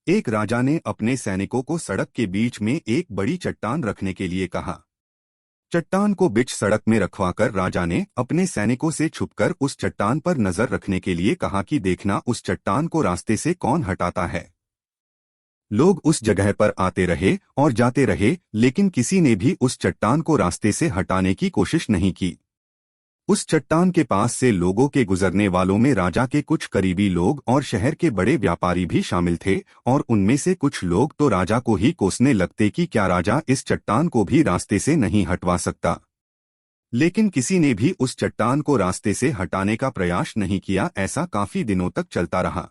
एक राजा ने अपने सैनिकों को सड़क के बीच में एक बड़ी चट्टान रखने के लिए कहा। चट्टान को बीच सड़क में रखवाकर राजा ने अपने सैनिकों से छुपकर उस चट्टान पर नजर रखने के लिए कहा कि देखना उस चट्टान को रास्ते से कौन हटाता है। लोग उस जगह पर आते रहे और जाते रहे, लेकिन किसी ने भी उस चट्टान को रास्ते से हटाने की कोशिश नहीं की। उस चट्टान के पास से लोगों के गुजरने वालों में राजा के कुछ करीबी लोग और शहर के बड़े व्यापारी भी शामिल थे, और उनमें से कुछ लोग तो राजा को ही कोसने लगते कि क्या राजा इस चट्टान को भी रास्ते से नहीं हटवा सकता। लेकिन किसी ने भी उस चट्टान को रास्ते से हटाने का प्रयास नहीं किया। ऐसा काफी दिनों तक चलता रहा।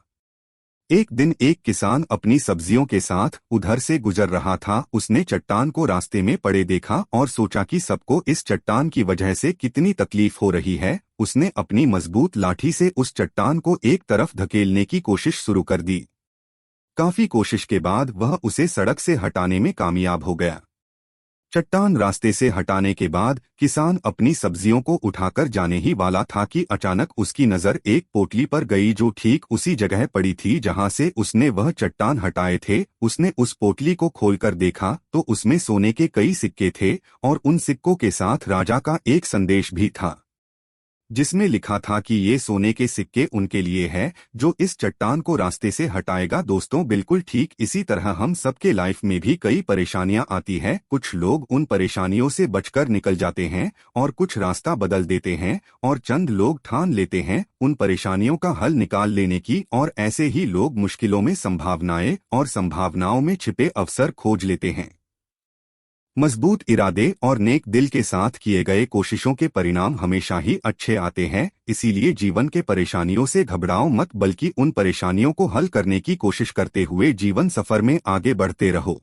एक दिन एक किसान अपनी सब्जियों के साथ उधर से गुजर रहा था। उसने चट्टान को रास्ते में पड़े देखा और सोचा कि सबको इस चट्टान की वजह से कितनी तकलीफ हो रही है। उसने अपनी मजबूत लाठी से उस चट्टान को एक तरफ धकेलने की कोशिश शुरू कर दी। काफी कोशिश के बाद वह उसे सड़क से हटाने में कामयाब हो गया। चट्टान रास्ते से हटाने के बाद किसान अपनी सब्जियों को उठाकर जाने ही वाला था कि अचानक उसकी नजर एक पोटली पर गई जो ठीक उसी जगह पड़ी थी जहां से उसने वह चट्टान हटाए थे। उसने उस पोटली को खोलकर देखा तो उसमें सोने के कई सिक्के थे, और उन सिक्कों के साथ राजा का एक संदेश भी था, जिसमें लिखा था कि ये सोने के सिक्के उनके लिए है जो इस चट्टान को रास्ते से हटाएगा। दोस्तों, बिल्कुल ठीक इसी तरह हम सबके लाइफ में भी कई परेशानियां आती है। कुछ लोग उन परेशानियों से बचकर निकल जाते हैं और कुछ रास्ता बदल देते हैं, और चंद लोग ठान लेते हैं उन परेशानियों का हल निकाल लेने की, और ऐसे ही लोग मुश्किलों में संभावनाएं और संभावनाओं में छिपे अवसर खोज लेते हैं। मजबूत इरादे और नेक दिल के साथ किए गए कोशिशों के परिणाम हमेशा ही अच्छे आते हैं। इसीलिए जीवन के परेशानियों से घबराओ मत, बल्कि उन परेशानियों को हल करने की कोशिश करते हुए जीवन सफर में आगे बढ़ते रहो।